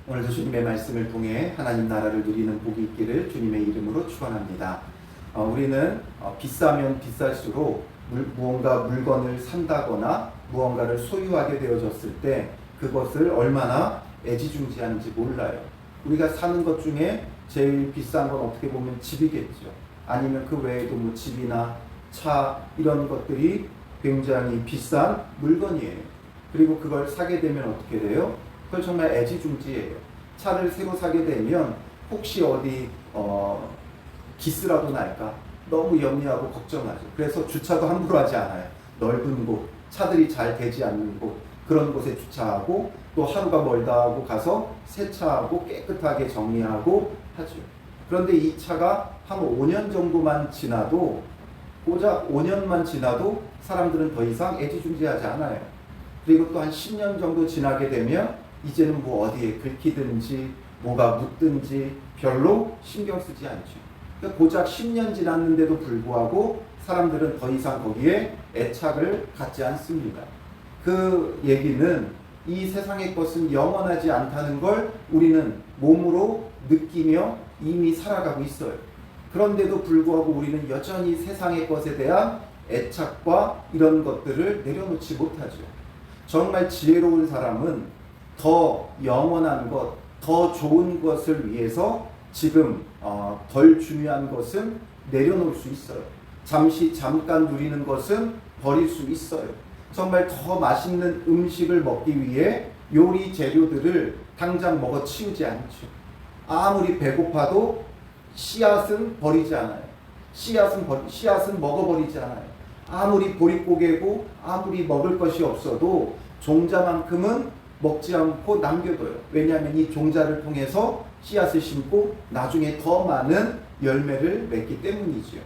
오늘도 주님의 말씀을 통해 하나님 나라를 누리는 복이 있기를 주님의 이름으로 축원합니다. 우리는 비싸면 비쌀수록 무언가 물건을 산다거나 무언가를 소유하게 되어졌을 때 그것을 얼마나 애지중지하는지 몰라요. 우리가 사는 것 중에 제일 비싼 건 어떻게 보면 집이겠죠. 아니면 그 외에도 뭐 집이나 차 이런 것들이 굉장히 비싼 물건이에요. 그리고 그걸 사게 되면 어떻게 돼요? 그걸 정말 애지중지해요. 차를 새로 사게 되면 혹시 어디 기스라도 날까 너무 염려하고 걱정하죠. 그래서 주차도 함부로 하지 않아요. 넓은 곳, 차들이 잘 되지 않는 곳, 그런 곳에 주차하고 또 하루가 멀다 하고 가서 세차하고 깨끗하게 정리하고 하죠. 그런데 이 차가 한 5년 정도만 지나도, 고작 5년만 지나도 사람들은 더 이상 애지중지하지 않아요. 그리고 또 한 10년 정도 지나게 되면 이제는 뭐 어디에 긁히든지 뭐가 묻든지 별로 신경 쓰지 않죠. 그러니까 고작 10년 지났는데도 불구하고 사람들은 더 이상 거기에 애착을 갖지 않습니다. 그 얘기는 이 세상의 것은 영원하지 않다는 걸 우리는 몸으로 느끼며 이미 살아가고 있어요. 그런데도 불구하고 우리는 여전히 세상의 것에 대한 애착과 이런 것들을 내려놓지 못하죠. 정말 지혜로운 사람은 더 영원한 것, 더 좋은 것을 위해서 지금 덜 중요한 것은 내려놓을 수 있어요. 잠깐 누리는 것은 버릴 수 있어요. 정말 더 맛있는 음식을 먹기 위해 요리 재료들을 당장 먹어 치우지 않죠. 아무리 배고파도 씨앗은 버리지 않아요. 씨앗은 먹어버리지 않아요. 아무리 보릿고개고 아무리 먹을 것이 없어도 종자만큼은 먹지 않고 남겨둬요. 왜냐하면 이 종자를 통해서 씨앗을 심고 나중에 더 많은 열매를 맺기 때문이죠.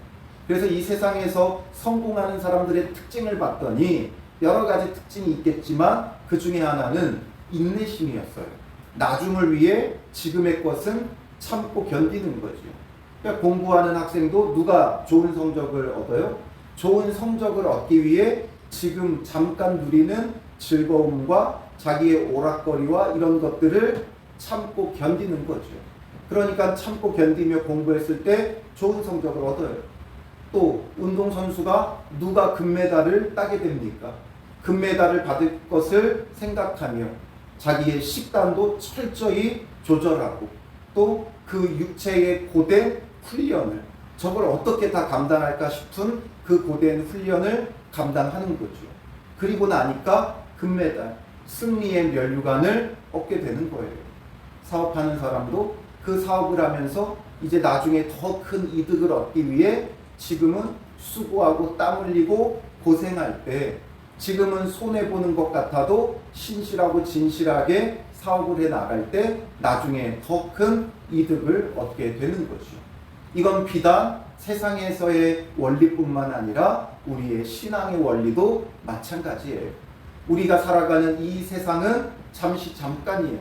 그래서 이 세상에서 성공하는 사람들의 특징을 봤더니 여러 가지 특징이 있겠지만 그 중에 하나는 인내심이었어요. 나중을 위해 지금의 것은 참고 견디는 거죠. 그러니까 공부하는 학생도 누가 좋은 성적을 얻어요? 좋은 성적을 얻기 위해 지금 잠깐 누리는 즐거움과 자기의 오락거리와 이런 것들을 참고 견디는 거죠. 그러니까 참고 견디며 공부했을 때 좋은 성적을 얻어요. 또 운동선수가 누가 금메달을 따게 됩니까? 금메달을 받을 것을 생각하며 자기의 식단도 철저히 조절하고 또 그 육체의 고된 훈련을, 저걸 어떻게 다 감당할까 싶은 그 고된 훈련을 감당하는 거죠. 그리고 나니까 금메달, 승리의 면류관을 얻게 되는 거예요. 사업하는 사람도 그 사업을 하면서 이제 나중에 더 큰 이득을 얻기 위해 지금은 수고하고 땀 흘리고 고생할 때, 지금은 손해보는 것 같아도 신실하고 진실하게 사업을 해 나갈 때 나중에 더 큰 이득을 얻게 되는 거죠. 이건 비단 세상에서의 원리뿐만 아니라 우리의 신앙의 원리도 마찬가지예요. 우리가 살아가는 이 세상은 잠깐이에요.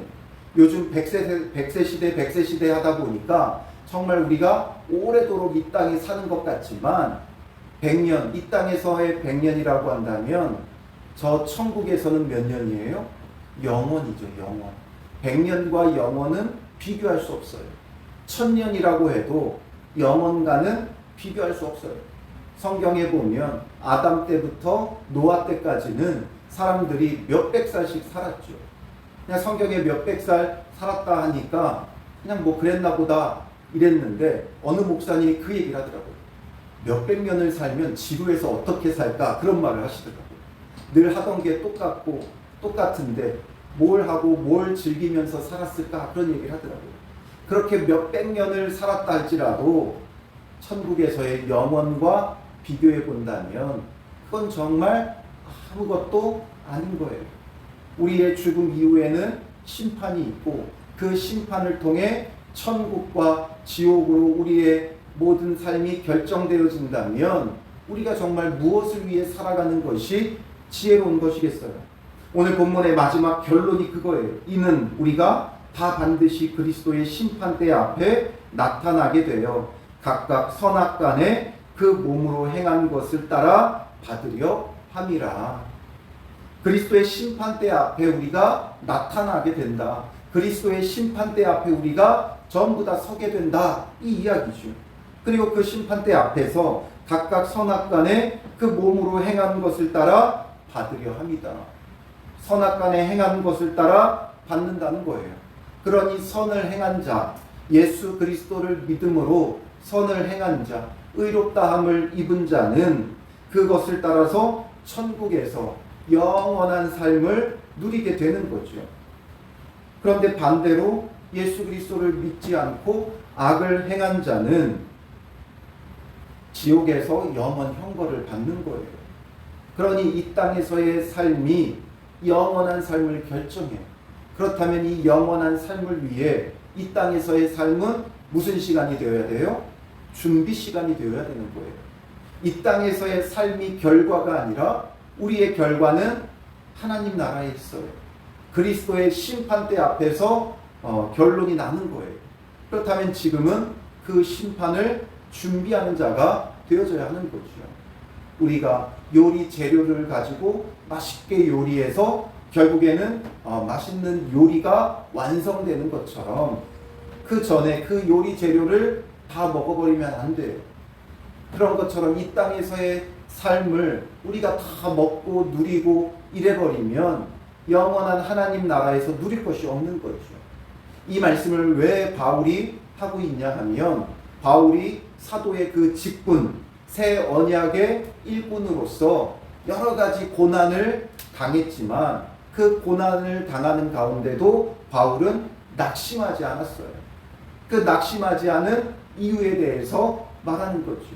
요즘 100세 시대, 100세 시대 하다 보니까 정말 우리가 오래도록 이 땅에 사는 것 같지만 100년, 이 땅에서의 100년이라고 한다면 저 천국에서는 몇 년이에요? 영원이죠, 영원. 100년과 영원은 비교할 수 없어요. 1000년이라고 해도 영원과는 비교할 수 없어요. 성경에 보면 아담 때부터 노아 때까지는 사람들이 몇백 살씩 살았죠. 그냥 성경에 몇백 살 살았다 하니까 그냥 뭐 그랬나 보다 이랬는데 어느 목사님이 그 얘기를 하더라고요. 몇백 년을 살면 지구에서 어떻게 살까? 그런 말을 하시더라고요. 늘 하던 게 똑같은데 뭘 하고 뭘 즐기면서 살았을까? 그런 얘기를 하더라고요. 그렇게 몇백 년을 살았다 할지라도 천국에서의 영원과 비교해 본다면 그건 정말 아무것도 아닌 거예요. 우리의 죽음 이후에는 심판이 있고 그 심판을 통해 천국과 지옥으로 우리의 모든 삶이 결정되어진다면 우리가 정말 무엇을 위해 살아가는 것이 지혜로운 것이겠어요? 오늘 본문의 마지막 결론이 그거예요. 이는 우리가 다 반드시 그리스도의 심판대 앞에 나타나게 되어 각각 선악간에 그 몸으로 행한 것을 따라 받으려 함이라. 그리스도의 심판대 앞에 우리가 나타나게 된다. 그리스도의 심판대 앞에 우리가 전부 다 서게 된다, 이 이야기죠. 그리고 그 심판대 앞에서 각각 선악간에 그 몸으로 행한 것을 따라 받으려 합니다. 선악간에 행한 것을 따라 받는다는 거예요. 그러니 선을 행한 자, 예수 그리스도를 믿음으로 선을 행한 자, 의롭다함을 입은 자는 그것을 따라서 천국에서 영원한 삶을 누리게 되는 거죠. 그런데 반대로 예수 그리스도를 믿지 않고 악을 행한 자는 지옥에서 영원 형벌을 받는 거예요. 그러니 이 땅에서의 삶이 영원한 삶을 결정해요. 그렇다면 이 영원한 삶을 위해 이 땅에서의 삶은 무슨 시간이 되어야 돼요? 준비 시간이 되어야 되는 거예요. 이 땅에서의 삶이 결과가 아니라 우리의 결과는 하나님 나라에 있어요. 그리스도의 심판대 앞에서 결론이 나는 거예요. 그렇다면 지금은 그 심판을 준비하는 자가 되어져야 하는 거죠. 우리가 요리 재료를 가지고 맛있게 요리해서 결국에는 맛있는 요리가 완성되는 것처럼 그 전에 그 요리 재료를 다 먹어버리면 안 돼요. 그런 것처럼 이 땅에서의 삶을 우리가 다 먹고 누리고 이래버리면 영원한 하나님 나라에서 누릴 것이 없는 거죠. 이 말씀을 왜 바울이 하고 있냐 하면 바울이 사도의 그 직분, 새 언약의 일꾼으로서 여러 가지 고난을 당했지만 그 고난을 당하는 가운데도 바울은 낙심하지 않았어요. 그 낙심하지 않은 이유에 대해서 말하는 거죠.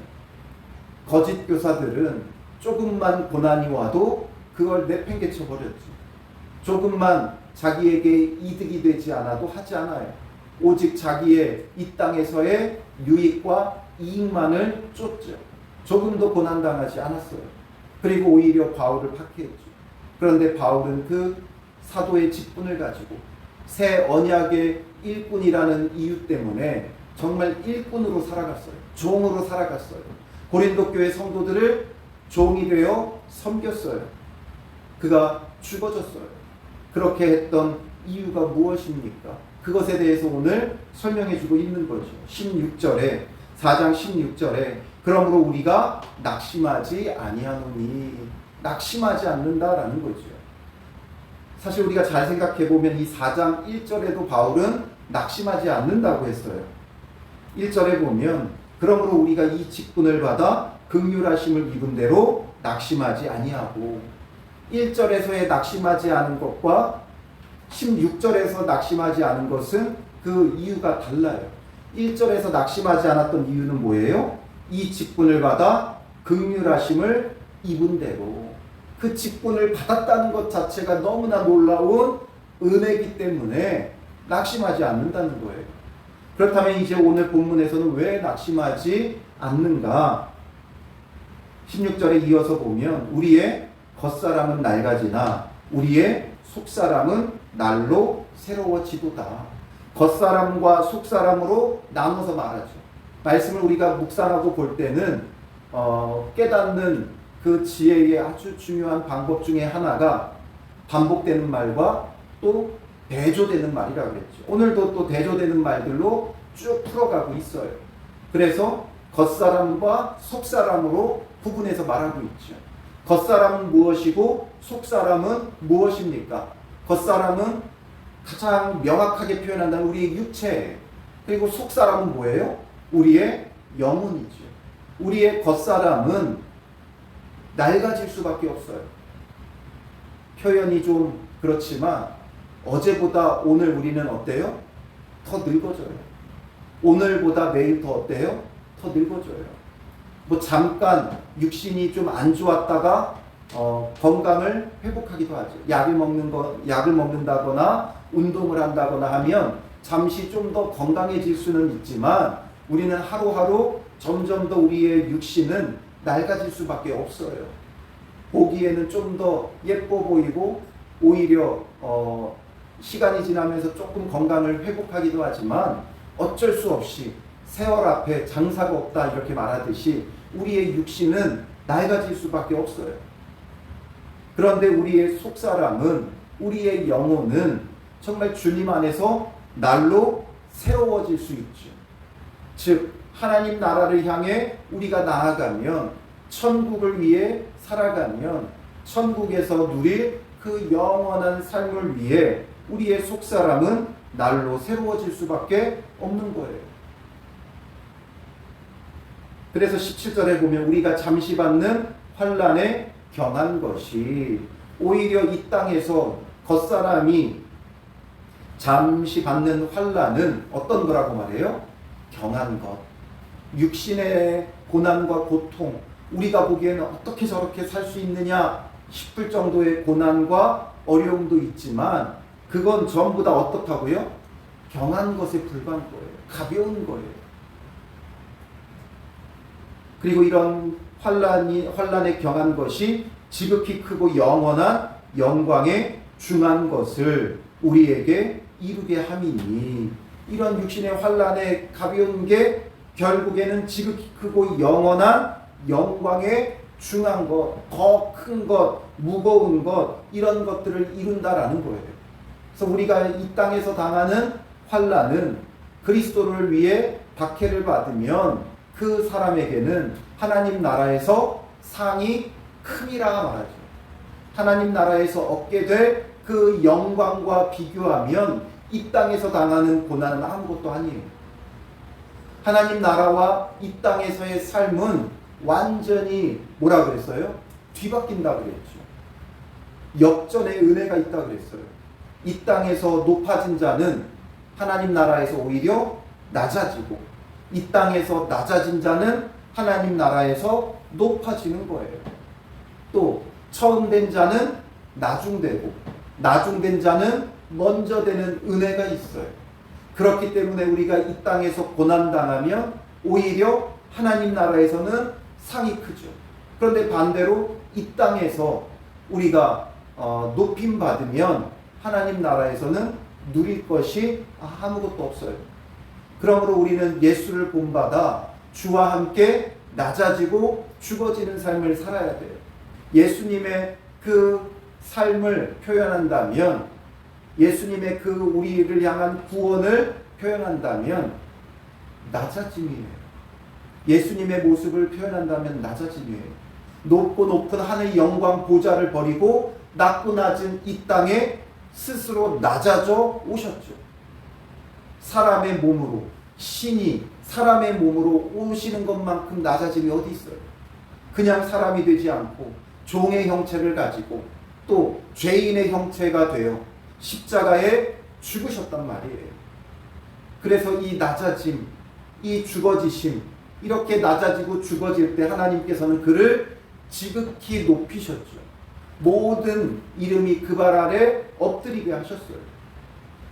거짓 교사들은 조금만 고난이 와도 그걸 내팽개쳐 버렸죠. 조금만 자기에게 이득이 되지 않아도 하지 않아요. 오직 자기의 이 땅에서의 유익과 이익만을 쫓죠. 조금도 고난당하지 않았어요. 그리고 오히려 바울을 박해했죠. 그런데 바울은 그 사도의 직분을 가지고 새 언약의 일꾼이라는 이유 때문에 정말 일꾼으로 살아갔어요. 종으로 살아갔어요. 고린도 교회 성도들을 종이 되어 섬겼어요. 그가 죽어졌어요. 그렇게 했던 이유가 무엇입니까? 그것에 대해서 오늘 설명해 주고 있는 거죠. 16절에 4장 16절에 그러므로 우리가 낙심하지 아니하노니, 낙심하지 않는다라는 거죠. 사실 우리가 잘 생각해 보면 이 4장 1절에도 바울은 낙심하지 않는다고 했어요. 1절에 보면 그러므로 우리가 이 직분을 받아 긍휼하심을 입은 대로 낙심하지 아니하고, 1절에서의 낙심하지 않은 것과 16절에서 낙심하지 않은 것은 그 이유가 달라요. 1절에서 낙심하지 않았던 이유는 뭐예요? 이 직분을 받아 긍휼하심을 입은 대로, 그 직분을 받았다는 것 자체가 너무나 놀라운 은혜이기 때문에 낙심하지 않는다는 거예요. 그렇다면 이제 오늘 본문에서는 왜 낙심하지 않는가? 16절에 이어서 보면 우리의 겉사람은 낡아지나 우리의 속사람은 날로 새로워지도다. 겉사람과 속사람으로 나눠서 말하죠. 말씀을 우리가 묵상하고 볼 때는 깨닫는 그 지혜의 아주 중요한 방법 중에 하나가 반복되는 말과 또 대조되는 말이라고 그랬죠. 오늘도 또 대조되는 말들로 쭉 풀어가고 있어요. 그래서 겉사람과 속사람으로 구분해서 말하고 있죠. 겉사람은 무엇이고 속사람은 무엇입니까? 겉사람은 가장 명확하게 표현한다면 우리의 육체예요. 그리고 속사람은 뭐예요? 우리의 영혼이죠. 우리의 겉사람은 낡아질 수밖에 없어요. 표현이 좀 그렇지만 어제보다 오늘 우리는 어때요? 더 늙어져요. 오늘보다 내일 더 어때요? 더 늙어져요. 뭐 잠깐 육신이 좀 안 좋았다가 건강을 회복하기도 하죠. 약을 먹는다거나 운동을 한다거나 하면 잠시 좀 더 건강해질 수는 있지만 우리는 하루하루 점점 더 우리의 육신은 낡아질 수밖에 없어요. 보기에는 좀 더 예뻐 보이고 오히려 시간이 지나면서 조금 건강을 회복하기도 하지만 어쩔 수 없이 세월 앞에 장사가 없다 이렇게 말하듯이 우리의 육신은 낡아질 수밖에 없어요. 그런데 우리의 속사람은, 우리의 영혼은 정말 주님 안에서 날로 새로워질 수 있죠. 즉 하나님 나라를 향해 우리가 나아가면, 천국을 위해 살아가면, 천국에서 누릴 그 영원한 삶을 위해 우리의 속사람은 날로 새로워질 수밖에 없는 거예요. 그래서 17절에 보면 우리가 잠시 받는 환난에 경한 것이, 오히려 이 땅에서 겉사람이 잠시 받는 환난은 어떤 거라고 말해요? 경한 것. 육신의 고난과 고통, 우리가 보기에는 어떻게 저렇게 살 수 있느냐 싶을 정도의 고난과 어려움도 있지만, 그건 전부 다 어떻다고요? 경한 것에 불과한 거예요. 가벼운 거예요. 그리고 이런 환난에 경한 것이 지극히 크고 영원한 영광에 중한 것을 우리에게 이루게 함이니, 이런 육신의 환난에 가벼운 게 결국에는 지극히 크고 영원한 영광에 중한 것, 더 큰 것, 무거운 것, 이런 것들을 이룬다라는 거예요. 그래서 우리가 이 땅에서 당하는 환난은 그리스도를 위해 박해를 받으면 그 사람에게는 하나님 나라에서 상이 큼이라 말하죠. 하나님 나라에서 얻게 될 그 영광과 비교하면 이 땅에서 당하는 고난은 아무것도 아니에요. 하나님 나라와 이 땅에서의 삶은 완전히 뭐라 그랬어요? 뒤바뀐다 그랬죠. 역전의 은혜가 있다 그랬어요. 이 땅에서 높아진 자는 하나님 나라에서 오히려 낮아지고, 이 땅에서 낮아진 자는 하나님 나라에서 높아지는 거예요. 또 처음 된 자는 나중되고, 나중된 자는 먼저 되는 은혜가 있어요. 그렇기 때문에 우리가 이 땅에서 고난당하면 오히려 하나님 나라에서는 상이 크죠. 그런데 반대로 이 땅에서 우리가 높임 받으면 하나님 나라에서는 누릴 것이 아무것도 없어요. 그러므로 우리는 예수를 본받아 주와 함께 낮아지고 죽어지는 삶을 살아야 돼요. 예수님의 그 삶을 표현한다면, 예수님의 그 우리를 향한 구원을 표현한다면 낮아짐이에요. 예수님의 모습을 표현한다면 낮아짐이에요. 높고 높은 하늘의 영광 보좌를 버리고 낮고 낮은 이 땅에 스스로 낮아져 오셨죠. 사람의 몸으로, 신이 사람의 몸으로 오시는 것만큼 낮아짐이 어디 있어요? 그냥 사람이 되지 않고 종의 형체를 가지고 또 죄인의 형체가 되어 십자가에 죽으셨단 말이에요. 그래서 이 낮아짐, 이 죽어지심, 이렇게 낮아지고 죽어질 때 하나님께서는 그를 지극히 높이셨죠. 모든 이름이 그 발 아래 엎드리게 하셨어요.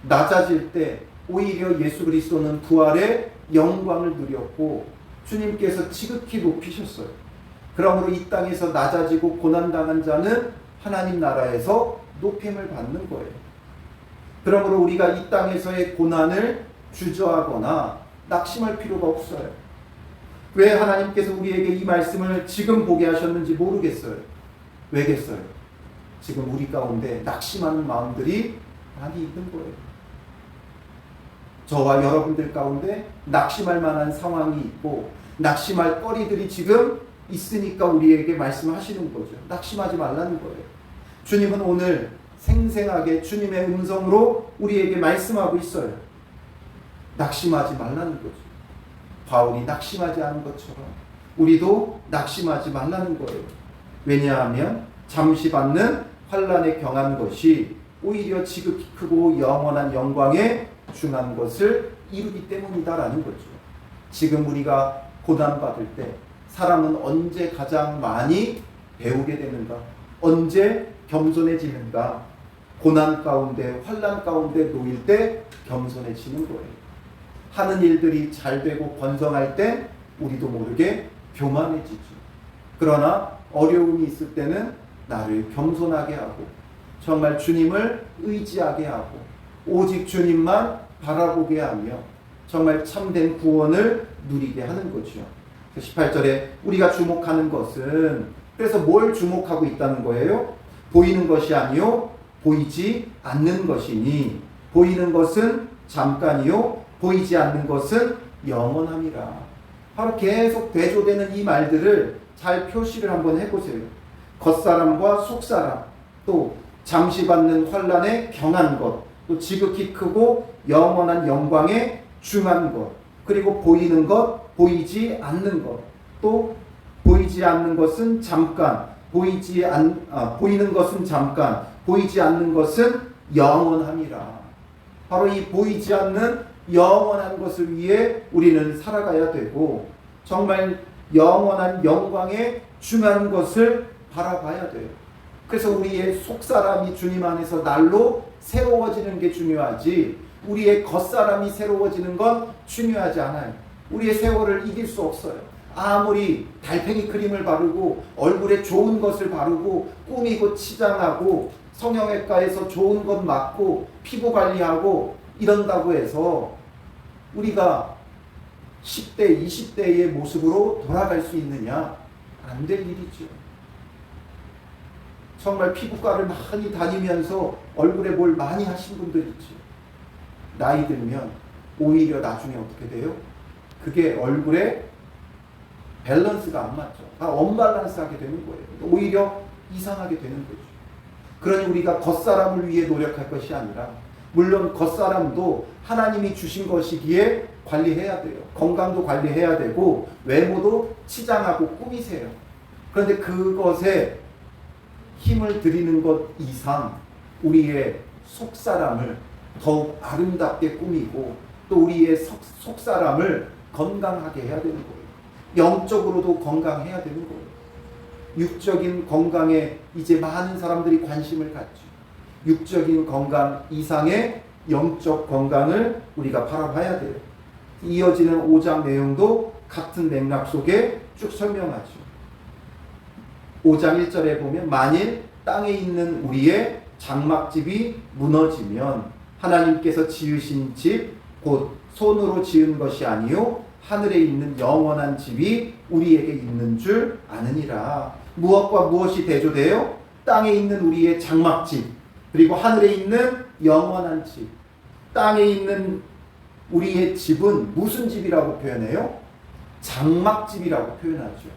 낮아질 때 오히려 예수 그리스도는 부활의 영광을 누렸고 주님께서 지극히 높이셨어요. 그러므로 이 땅에서 낮아지고 고난당한 자는 하나님 나라에서 높임을 받는 거예요. 그러므로 우리가 이 땅에서의 고난을 주저하거나 낙심할 필요가 없어요. 왜 하나님께서 우리에게 이 말씀을 지금 보게 하셨는지 모르겠어요. 왜겠어요? 지금 우리 가운데 낙심하는 마음들이 많이 있는 거예요. 저와 여러분들 가운데 낙심할 만한 상황이 있고 낙심할 거리들이 지금 있으니까 우리에게 말씀하시는 거죠. 낙심하지 말라는 거예요. 주님은 오늘 생생하게 주님의 음성으로 우리에게 말씀하고 있어요. 낙심하지 말라는 거죠. 바울이 낙심하지 않은 것처럼 우리도 낙심하지 말라는 거예요. 왜냐하면 잠시 받는 환난에 경한 것이 오히려 지극히 크고 영원한 영광에 중한 것을 이루기 때문이다라는 거죠. 지금 우리가 고난받을 때 사람은 언제 가장 많이 배우게 되는가? 언제 겸손해지는가? 고난 가운데, 환난 가운데 놓일 때 겸손해지는 거예요. 하는 일들이 잘 되고 번성할 때 우리도 모르게 교만해지죠. 그러나 어려움이 있을 때는 나를 겸손하게 하고 정말 주님을 의지하게 하고 오직 주님만 바라보게 하며 정말 참된 구원을 누리게 하는 거죠. 18절에 우리가 주목하는 것은, 그래서 뭘 주목하고 있다는 거예요? 보이는 것이 아니요 보이지 않는 것이니 보이는 것은 잠깐이요 보이지 않는 것은 영원함이라. 바로 계속 대조되는 이 말들을 잘 표시를 한번 해보세요. 겉사람과 속사람, 또 잠시 받는 환난에 경한 것, 또 지극히 크고 영원한 영광에 중한 것, 그리고 보이는 것, 보이지 않는 것, 또 보이지 않는 것은 잠깐, 보이는 것은 잠깐, 보이지 않는 것은 영원함이라. 바로 이 보이지 않는 영원한 것을 위해 우리는 살아가야 되고, 정말 영원한 영광에 중한 것을 바라봐야 돼요. 그래서 우리의 속사람이 주님 안에서 날로 새로워지는 게 중요하지, 우리의 겉사람이 새로워지는 건 중요하지 않아요. 우리의 세월을 이길 수 없어요. 아무리 달팽이 크림을 바르고 얼굴에 좋은 것을 바르고 꾸미고 치장하고 성형외과에서 좋은 것 맞고 피부 관리하고 이런다고 해서 우리가 10대, 20대의 모습으로 돌아갈 수 있느냐? 안 될 일이죠. 정말 피부과를 많이 다니면서 얼굴에 뭘 많이 하신 분들 있죠. 나이 들면 오히려 나중에 어떻게 돼요? 그게 얼굴에 밸런스가 안 맞죠. 언밸런스하게 되는 거예요. 오히려 이상하게 되는 거죠. 그러니 우리가 겉사람을 위해 노력할 것이 아니라, 물론 겉사람도 하나님이 주신 것이기에 관리해야 돼요. 건강도 관리해야 되고 외모도 치장하고 꾸미세요. 그런데 그것에 힘을 들이는 것 이상 우리의 속사람을 더욱 아름답게 꾸미고 또 우리의 속사람을 건강하게 해야 되는 거예요. 영적으로도 건강해야 되는 거예요. 육적인 건강에 이제 많은 사람들이 관심을 갖죠. 육적인 건강 이상의 영적 건강을 우리가 바라봐야 돼요. 이어지는 5장 내용도 같은 맥락 속에 쭉 설명하죠. 5장 1절에 보면, 만일 땅에 있는 우리의 장막집이 무너지면 하나님께서 지으신 집 곧 손으로 지은 것이 아니요 하늘에 있는 영원한 집이 우리에게 있는 줄 아느니라. 무엇과 무엇이 대조돼요? 땅에 있는 우리의 장막집, 그리고 하늘에 있는 영원한 집. 땅에 있는 우리의 집은 무슨 집이라고 표현해요? 장막집이라고 표현하죠.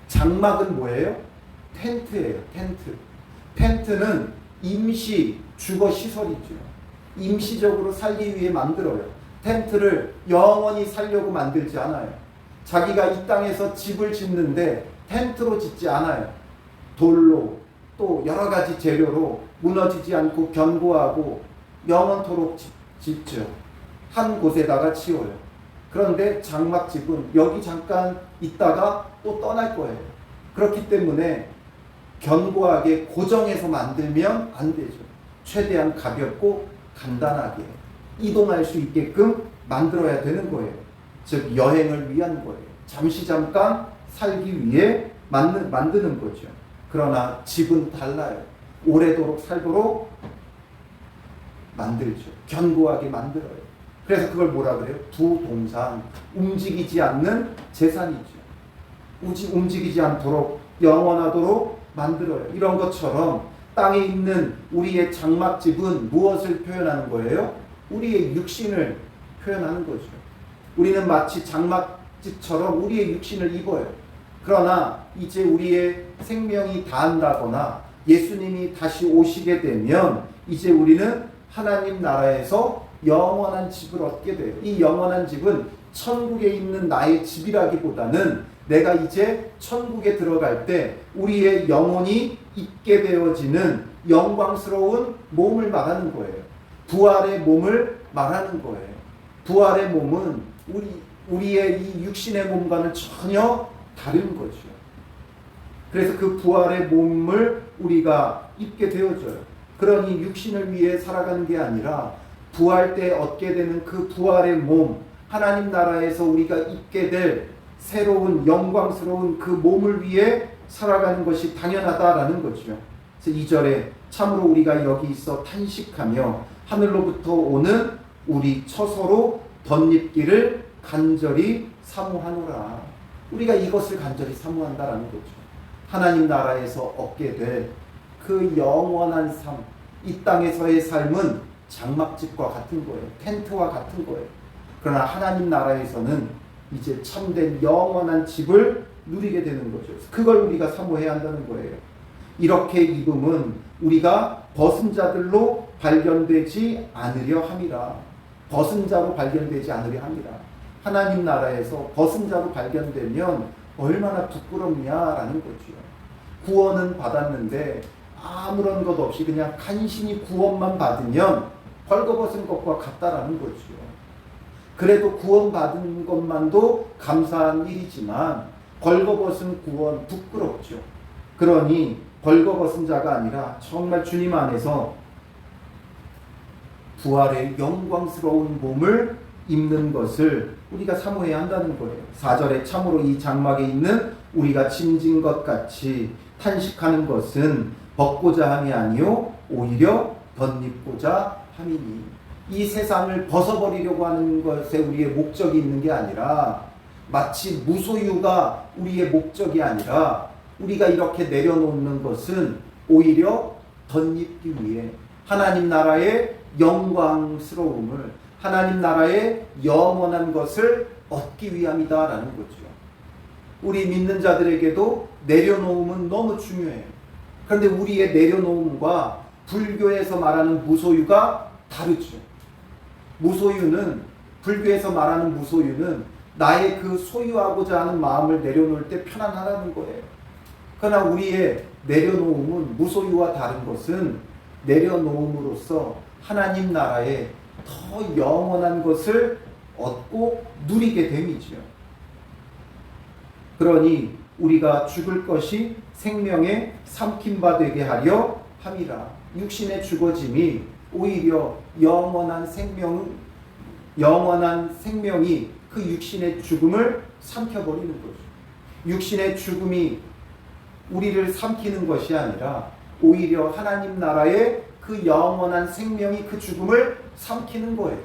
장막은 뭐예요? 텐트예요. 텐트. 텐트는 임시 주거 시설이죠. 임시적으로 살기 위해 만들어요. 텐트를 영원히 살려고 만들지 않아요. 자기가 이 땅에서 집을 짓는데 텐트로 짓지 않아요. 돌로 또 여러 가지 재료로 무너지지 않고 견고하고 영원토록 짓죠. 한 곳에다가 지어요. 그런데 장막집은 여기 잠깐 있다가 또 떠날 거예요. 그렇기 때문에 견고하게 고정해서 만들면 안 되죠. 최대한 가볍고 간단하게 이동할 수 있게끔 만들어야 되는 거예요. 즉 여행을 위한 거예요. 잠깐 살기 위해 만드는 거죠. 그러나 집은 달라요. 오래도록 살도록 만들죠. 견고하게 만들어요. 그래서 그걸 뭐라 그래요? 부동산, 움직이지 않는 재산이죠. 움직이지 않도록 영원하도록 만들어요. 이런 것처럼 땅에 있는 우리의 장막집은 무엇을 표현하는 거예요? 우리의 육신을 표현하는 거죠. 우리는 마치 장막집처럼 우리의 육신을 입어요. 그러나 이제 우리의 생명이 다한다거나 예수님이 다시 오시게 되면 이제 우리는 하나님 나라에서 영원한 집을 얻게 돼요. 이 영원한 집은 천국에 있는 나의 집이라기보다는 내가 이제 천국에 들어갈 때 우리의 영혼이 있게 되어지는 영광스러운 몸을 말하는 거예요. 부활의 몸을 말하는 거예요. 부활의 몸은 우리의 이 육신의 몸과는 전혀 다른 거죠. 그래서 그 부활의 몸을 우리가 입게 되어져요. 그러니 육신을 위해 살아가는 게 아니라 부활 때 얻게 되는 그 부활의 몸, 하나님 나라에서 우리가 입게 될 새로운 영광스러운 그 몸을 위해 살아가는 것이 당연하다라는 거죠. 그래서 2절에 참으로 우리가 여기 있어 탄식하며 하늘로부터 오는 우리 처소로 덧입기를 간절히 사모하노라. 우리가 이것을 간절히 사모한다라는 거죠. 하나님 나라에서 얻게 될 그 영원한 삶, 이 땅에서의 삶은 장막집과 같은 거예요. 텐트와 같은 거예요. 그러나 하나님 나라에서는 이제 참된 영원한 집을 누리게 되는 거죠. 그걸 우리가 사모해야 한다는 거예요. 이렇게 입음은 우리가 벗은 자들로 발견되지 않으려 함이라. 벗은 자로 발견되지 않으려 함이라. 하나님 나라에서 벗은 자로 발견되면 얼마나 부끄럽냐라는 거죠. 구원은 받았는데 아무런 것 없이 그냥 간신히 구원만 받으면 벌거벗은 것과 같다라는 거죠. 그래도 구원받은 것만도 감사한 일이지만 벌거벗은 구원 부끄럽죠. 그러니 벌거벗은 자가 아니라 정말 주님 안에서 부활의 영광스러운 몸을 입는 것을 우리가 사모해야 한다는 거예요. 4절에 참으로 이 장막에 있는 우리가 짐진 것 같이 탄식하는 것은 벗고자 함이 아니요 오히려 덧입고자 함이니. 이 세상을 벗어버리려고 하는 것에 우리의 목적이 있는 게 아니라 마치 무소유가 우리의 목적이 아니라 우리가 이렇게 내려놓는 것은 오히려 덧입기 위해 하나님 나라의 영광스러움을, 하나님 나라의 영원한 것을 얻기 위함이다라는 거죠. 우리 믿는 자들에게도 내려놓음은 너무 중요해요. 그런데 우리의 내려놓음과 불교에서 말하는 무소유가 다르죠. 무소유는, 불교에서 말하는 무소유는 나의 그 소유하고자 하는 마음을 내려놓을 때 편안하다는 거예요. 그러나 우리의 내려놓음은, 무소유와 다른 것은 내려놓음으로써 하나님 나라의 더 영원한 것을 얻고 누리게 됨이지요. 그러니 우리가 죽을 것이 생명의 삼킴바 되게 하려 함이라. 육신의 죽어짐이 오히려 영원한 생명이 그 육신의 죽음을 삼켜버리는 거죠. 육신의 죽음이 우리를 삼키는 것이 아니라 오히려 하나님 나라의 그 영원한 생명이 그 죽음을 삼키는 거예요.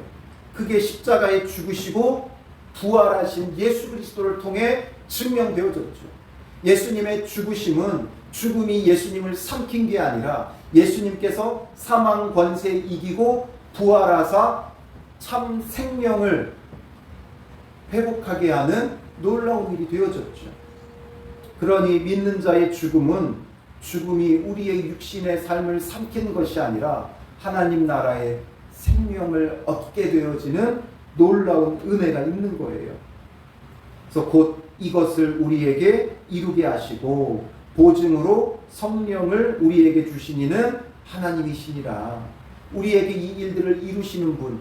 그게 십자가에 죽으시고 부활하신 예수 그리스도를 통해 증명되어졌죠. 예수님의 죽으심은 죽음이 예수님을 삼킨 게 아니라 예수님께서 사망 권세 이기고 부활하사 참 생명을 회복하게 하는 놀라운 일이 되어졌죠. 그러니 믿는 자의 죽음은 죽음이 우리의 육신의 삶을 삼키는 것이 아니라 하나님 나라의 생명을 얻게 되어지는 놀라운 은혜가 있는 거예요. 그래서 곧 이것을 우리에게 이루게 하시고 보증으로 성령을 우리에게 주신 이는 하나님이시니라. 우리에게 이 일들을 이루시는 분,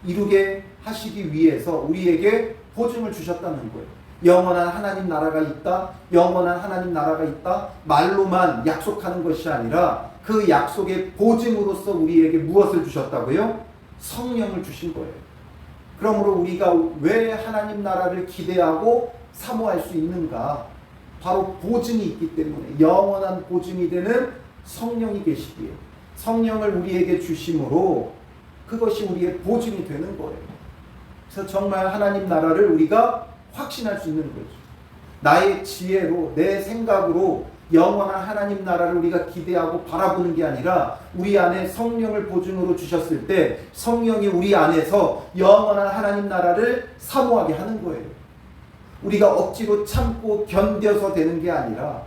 이루게 하시기 위해서 우리에게 보증을 주셨다는 거예요. 영원한 하나님 나라가 있다, 영원한 하나님 나라가 있다, 말로만 약속하는 것이 아니라 그 약속의 보증으로서 우리에게 무엇을 주셨다고요? 성령을 주신 거예요. 그러므로 우리가 왜 하나님 나라를 기대하고 사모할 수 있는가? 바로 보증이 있기 때문에, 영원한 보증이 되는 성령이 계시기에 성령을 우리에게 주심으로 그것이 우리의 보증이 되는 거예요. 그래서 정말 하나님 나라를 우리가 확신할 수 있는 거죠. 나의 지혜로, 내 생각으로 영원한 하나님 나라를 우리가 기대하고 바라보는 게 아니라 우리 안에 성령을 보증으로 주셨을 때 성령이 우리 안에서 영원한 하나님 나라를 사모하게 하는 거예요. 우리가 억지로 참고 견뎌서 되는 게 아니라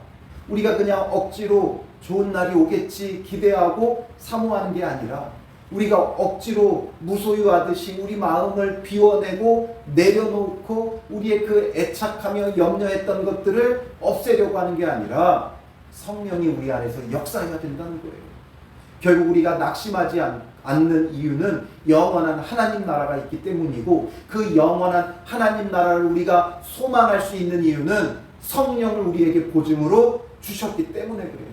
우리가 그냥 억지로 좋은 날이 오겠지 기대하고 사모하는 게 아니라 우리가 억지로 무소유하듯이 우리 마음을 비워내고 내려놓고 우리의 그 애착하며 염려했던 것들을 없애려고 하는 게 아니라 성령이 우리 안에서 역사해야 된다는 거예요. 결국 우리가 낙심하지 않는 이유는 영원한 하나님 나라가 있기 때문이고 그 영원한 하나님 나라를 우리가 소망할 수 있는 이유는 성령을 우리에게 보증으로 주셨기 때문에 그래요.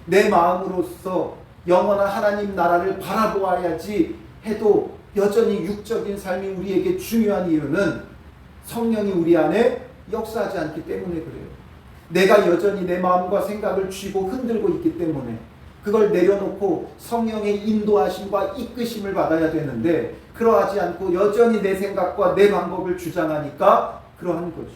내 마음으로서 영원한 하나님 나라를 바라보아야지 해도 여전히 육적인 삶이 우리에게 중요한 이유는 성령이 우리 안에 역사하지 않기 때문에 그래요. 내가 여전히 내 마음과 생각을 쥐고 흔들고 있기 때문에 그걸 내려놓고 성령의 인도하심과 이끄심을 받아야 되는데 그러하지 않고 여전히 내 생각과 내 방법을 주장하니까 그러한 거죠.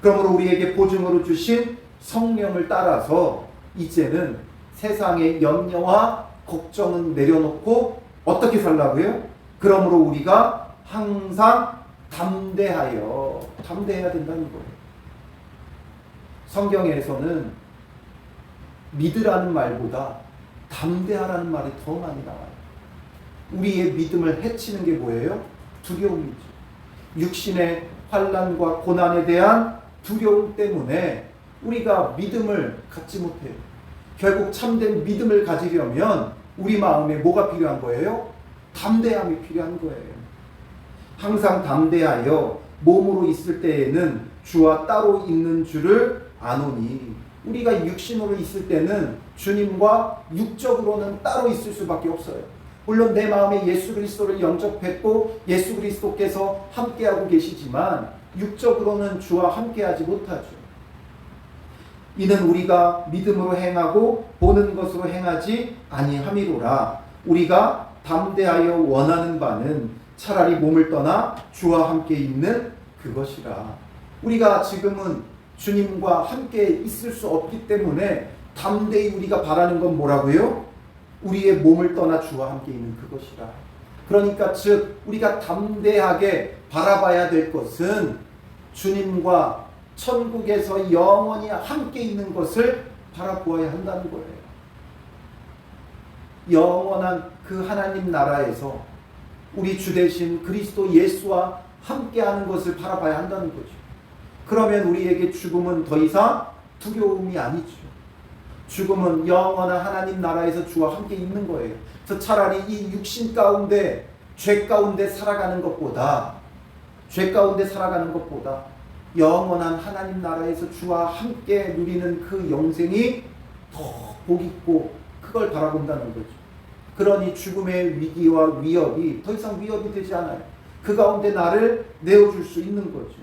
그러므로 우리에게 보증으로 주신 성령을 따라서 이제는 세상의 염려와 걱정은 내려놓고 어떻게 살라고요? 그러므로 우리가 항상 담대해야 된다는 거예요. 성경에서는 믿으라는 말보다 담대하라는 말이 더 많이 나와요. 우리의 믿음을 해치는 게 뭐예요? 두려움이죠. 육신의 환난과 고난에 대한 두려움 때문에 우리가 믿음을 갖지 못해요. 결국 참된 믿음을 가지려면 우리 마음에 뭐가 필요한 거예요? 담대함이 필요한 거예요. 항상 담대하여 몸으로 있을 때에는 주와 따로 있는 줄을 아노니. 우리가 육신으로 있을 때는 주님과 육적으로는 따로 있을 수밖에 없어요. 물론 내 마음에 예수 그리스도를 영접했고 예수 그리스도께서 함께하고 계시지만 육적으로는 주와 함께하지 못하죠. 이는 우리가 믿음으로 행하고 보는 것으로 행하지 아니함이로라. 우리가 담대하여 원하는 바는 차라리 몸을 떠나 주와 함께 있는 그것이라. 우리가 지금은 주님과 함께 있을 수 없기 때문에 담대히 우리가 바라는 건 뭐라고요? 우리의 몸을 떠나 주와 함께 있는 그것이라. 그러니까 즉 우리가 담대하게 바라봐야 될 것은 주님과 천국에서 영원히 함께 있는 것을 바라보아야 한다는 거예요. 영원한 그 하나님 나라에서 우리 주 되신 그리스도 예수와 함께하는 것을 바라봐야 한다는 거죠. 그러면 우리에게 죽음은 더 이상 두려움이 아니죠. 죽음은 영원한 하나님 나라에서 주와 함께 있는 거예요. 그래서 차라리 이 육신 가운데 죄 가운데 살아가는 것보다 영원한 하나님 나라에서 주와 함께 누리는 그 영생이 더 복있고 그걸 바라본다는 거죠. 그러니 죽음의 위기와 위협이 더 이상 위협이 되지 않아요. 그 가운데 나를 내어줄 수 있는 거죠.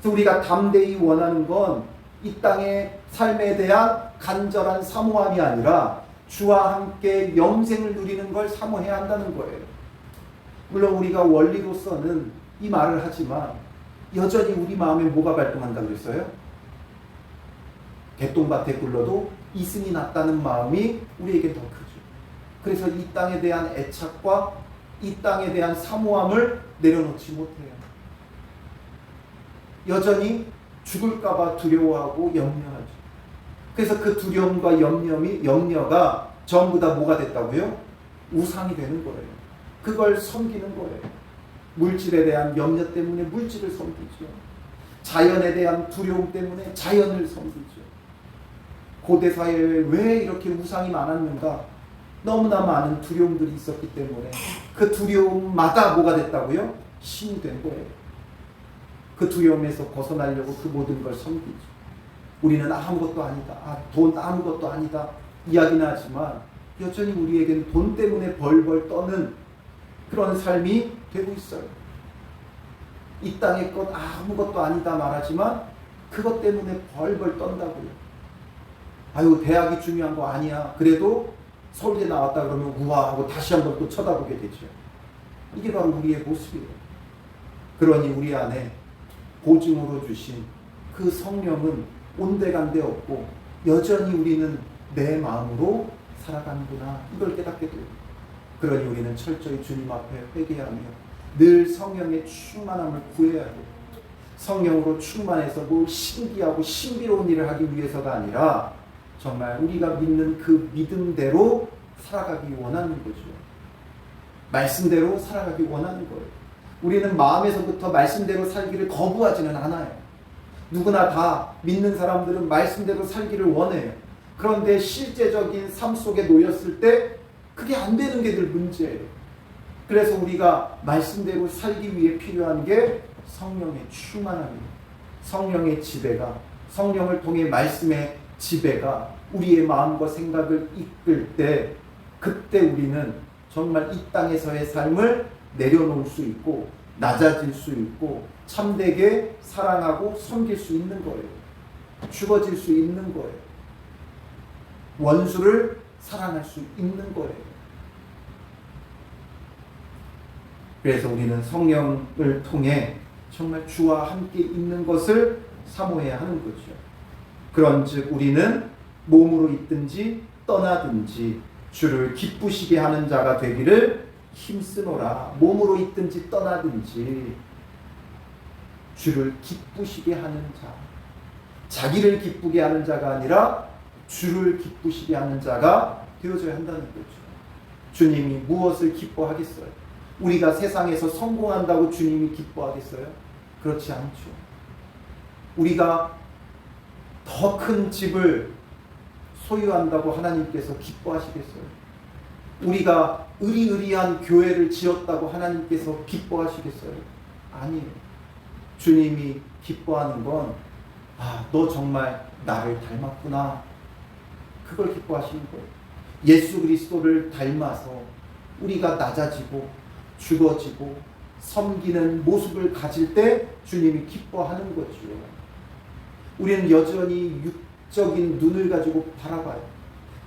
그래서 우리가 담대히 원하는 건 이 땅의 삶에 대한 간절한 사모함이 아니라 주와 함께 영생을 누리는 걸 사모해야 한다는 거예요. 물론 우리가 원리로서는 이 말을 하지만 여전히 우리 마음에 뭐가 발동한다고 그랬어요? 개똥밭에 굴러도 이승이 났다는 마음이 우리에게 더 크죠. 그래서 이 땅에 대한 애착과 이 땅에 대한 사모함을 내려놓지 못해요. 여전히 죽을까봐 두려워하고 염려하죠. 그래서 그 두려움과 염려가 전부 다 뭐가 됐다고요? 우상이 되는 거예요. 그걸 섬기는 거예요. 물질에 대한 염려 때문에 물질을 섬기죠. 자연에 대한 두려움 때문에 자연을 섬기죠. 고대 사회에 왜 이렇게 우상이 많았는가? 너무나 많은 두려움들이 있었기 때문에 그 두려움마다 뭐가 됐다고요? 신이 된 거예요. 그 두려움에서 벗어나려고 그 모든 걸 섬기죠. 우리는 아무것도 아니다. 돈 아무것도 아니다. 이야기는 하지만 여전히 우리에게는 돈 때문에 벌벌 떠는 그런 삶이 되고 있어요. 이 땅의 것 아무것도 아니다 말하지만 그것 때문에 벌벌 떤다고요. 아유 대학이 중요한 거 아니야. 그래도 서울대 나왔다 그러면 우와 하고 다시 한번 또 쳐다보게 되죠. 이게 바로 우리의 모습이에요. 그러니 우리 안에 보증으로 주신 그 성령은 온데간데 없고 여전히 우리는 내 마음으로 살아가는구나 이걸 깨닫게 돼요. 그러니 우리는 철저히 주님 앞에 회개하며 늘 성령의 충만함을 구해야 돼요. 성령으로 충만해서 뭐 신기하고 신비로운 일을 하기 위해서가 아니라 정말 우리가 믿는 그 믿음대로 살아가기 원하는 거죠. 말씀대로 살아가기 원하는 거예요. 우리는 마음에서부터 말씀대로 살기를 거부하지는 않아요. 누구나 다 믿는 사람들은 말씀대로 살기를 원해요. 그런데 실제적인 삶 속에 놓였을 때 그게 안 되는 게 늘 문제예요. 그래서 우리가 말씀대로 살기 위해 필요한 게 성령의 충만함이에요. 성령의 지배가, 성령을 통해 말씀의 지배가 우리의 마음과 생각을 이끌 때 그때 우리는 정말 이 땅에서의 삶을 내려놓을 수 있고 낮아질 수 있고 참되게 사랑하고 섬길 수 있는 거예요. 죽어질 수 있는 거예요. 원수를 사랑할 수 있는 거예요. 그래서 우리는 성령을 통해 정말 주와 함께 있는 것을 사모해야 하는 거죠. 그런즉 우리는 몸으로 있든지 떠나든지 주를 기쁘시게 하는 자가 되기를 힘쓰노라. 몸으로 있든지 떠나든지 주를 기쁘시게 하는 자, 자기를 기쁘게 하는 자가 아니라 주를 기쁘시게 하는 자가 되어져야 한다는 거죠. 주님이 무엇을 기뻐하겠어요? 우리가 세상에서 성공한다고 주님이 기뻐하겠어요? 그렇지 않죠. 우리가 더 큰 집을 소유한다고 하나님께서 기뻐하시겠어요? 우리가 의리의리한 교회를 지었다고 하나님께서 기뻐하시겠어요? 아니에요. 주님이 기뻐하는 건 너 정말 나를 닮았구나. 그걸 기뻐하시는 거예요. 예수 그리스도를 닮아서 우리가 낮아지고 죽어지고 섬기는 모습을 가질 때 주님이 기뻐하는 거죠. 우리는 여전히 육적인 눈을 가지고 바라봐요.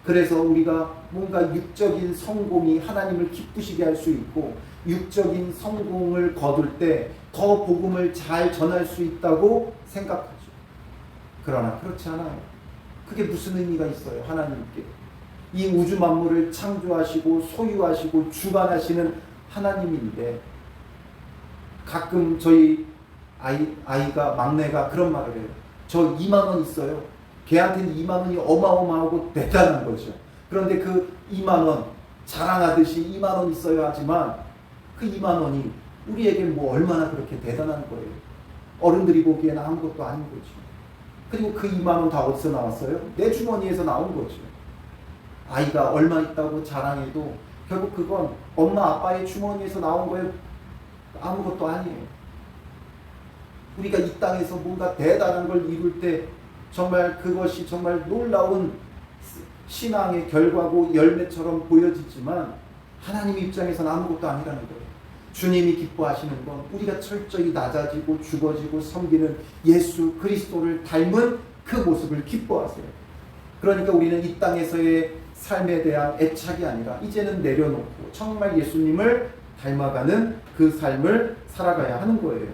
그래서 우리가 뭔가 육적인 성공이 하나님을 기쁘시게 할 수 있고 육적인 성공을 거둘 때 더 복음을 잘 전할 수 있다고 생각하죠. 그러나 그렇지 않아요. 그게 무슨 의미가 있어요? 하나님께. 이 우주 만물을 창조하시고 소유하시고 주관하시는 하나님인데 가끔 저희 아이가 막내가 그런 말을 해요. 저 2만 원 있어요. 걔한테는 2만 원이 어마어마하고 대단한 거죠. 그런데 그 2만 원 자랑하듯이 2만 원 있어요 하지만 그 2만 원이 우리에게 뭐 얼마나 그렇게 대단한 거예요. 어른들이 보기에는 아무것도 아닌 거죠. 그리고 그 2만 원 다 어디서 나왔어요? 내 주머니에서 나온 거죠. 아이가 얼마 있다고 자랑해도 결국 그건 엄마 아빠의 주머니에서 나온 거예요. 아무것도 아니에요. 우리가 이 땅에서 뭔가 대단한 걸 이룰 때 정말 그것이 정말 놀라운 신앙의 결과고 열매처럼 보여지지만 하나님 입장에서는 아무것도 아니라는 거예요. 주님이 기뻐하시는 건 우리가 철저히 낮아지고 죽어지고 섬기는 예수 그리스도를 닮은 그 모습을 기뻐하세요. 그러니까 우리는 이 땅에서의 삶에 대한 애착이 아니라 이제는 내려놓고 정말 예수님을 닮아가는 그 삶을 살아가야 하는 거예요.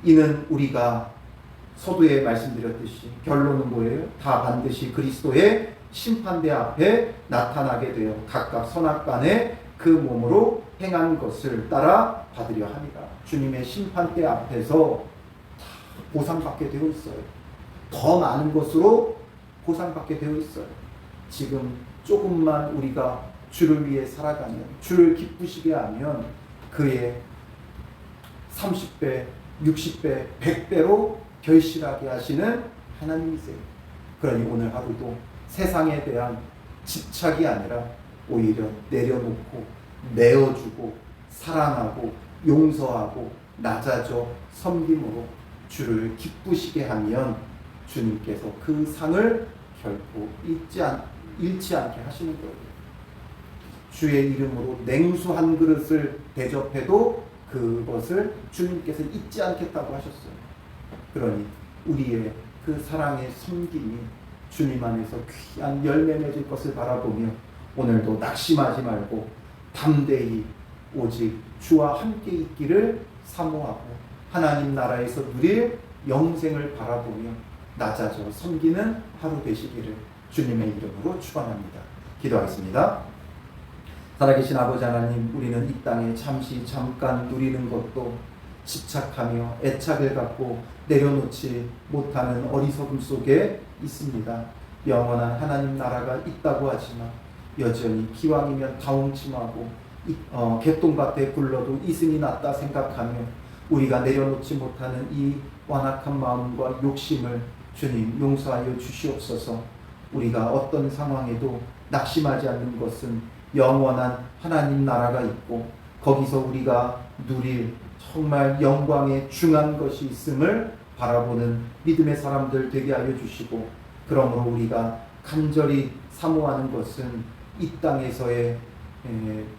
이는 우리가 서두에 말씀드렸듯이 결론은 뭐예요? 다 반드시 그리스도의 심판대 앞에 나타나게 되어 각각 선악간에 그 몸으로 행한 것을 따라 받으려 합니다. 주님의 심판대 앞에서 다 보상받게 되어 있어요. 더 많은 것으로 보상받게 되어 있어요. 지금 조금만 우리가 주를 위해 살아가면, 주를 기쁘시게 하면 그의 30배, 60배, 100배로 결실하게 하시는 하나님이세요. 그러니 오늘 하루도 세상에 대한 집착이 아니라 오히려 내려놓고 내어주고 사랑하고 용서하고 낮아져 섬김으로 주를 기쁘시게 하면 주님께서 그 상을 결코 잃지 않게 하시는 거예요. 주의 이름으로 냉수 한 그릇을 대접해도 그것을 주님께서 잊지 않겠다고 하셨어요. 그러니 우리의 그 사랑의 섬김이 주님 안에서 귀한 열매 맺을 것을 바라보며 오늘도 낙심하지 말고 담대히 오직 주와 함께 있기를 사모하고 하나님 나라에서 누릴 영생을 바라보며 낮아져 섬기는 하루 되시기를 주님의 이름으로 축원합니다. 기도하겠습니다. 살아계신 아버지 하나님, 우리는 이 땅에 잠깐 누리는 것도 집착하며 애착을 갖고 내려놓지 못하는 어리석음 속에 있습니다. 영원한 하나님 나라가 있다고 하지만 여전히 기왕이면 가웅침하고 개똥밭에 굴러도 이승이 낫다 생각하며 우리가 내려놓지 못하는 이 완악한 마음과 욕심을 주님 용서하여 주시옵소서. 우리가 어떤 상황에도 낙심하지 않는 것은 영원한 하나님 나라가 있고 거기서 우리가 누릴 정말 영광의 중한 것이 있음을 바라보는 믿음의 사람들 되게 하여 주시고, 그러므로 우리가 간절히 사모하는 것은 이 땅에서의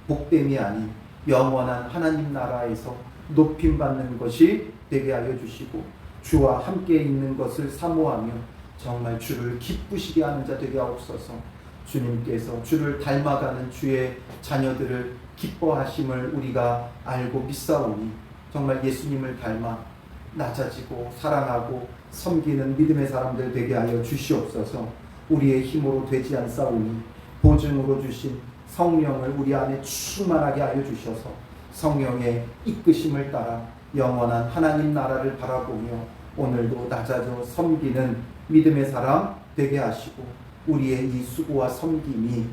복됨이 아닌 영원한 하나님 나라에서 높임받는 것이 되게 하여 주시고, 주와 함께 있는 것을 사모하며 정말 주를 기쁘시게 하는 자 되게 하옵소서. 주님께서 주를 닮아가는 주의 자녀들을 기뻐하심을 우리가 알고 믿사오니 정말 예수님을 닮아 낮아지고 사랑하고 섬기는 믿음의 사람들 되게 하여 주시옵소서. 우리의 힘으로 되지 않사오니 보증으로 주신 성령을 우리 안에 충만하게 하여 주셔서 성령의 이끄심을 따라 영원한 하나님 나라를 바라보며 오늘도 낮아져 섬기는 믿음의 사람 되게 하시고 우리의 이 수고와 섬김이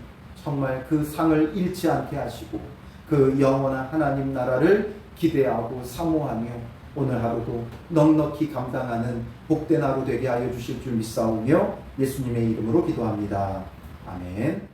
정말 그 상을 잃지 않게 하시고 그 영원한 하나님 나라를 기대하고 사모하며 오늘 하루도 넉넉히 감당하는 복된 하루 되게 하여 주실 줄 믿사오며 예수님의 이름으로 기도합니다. 아멘.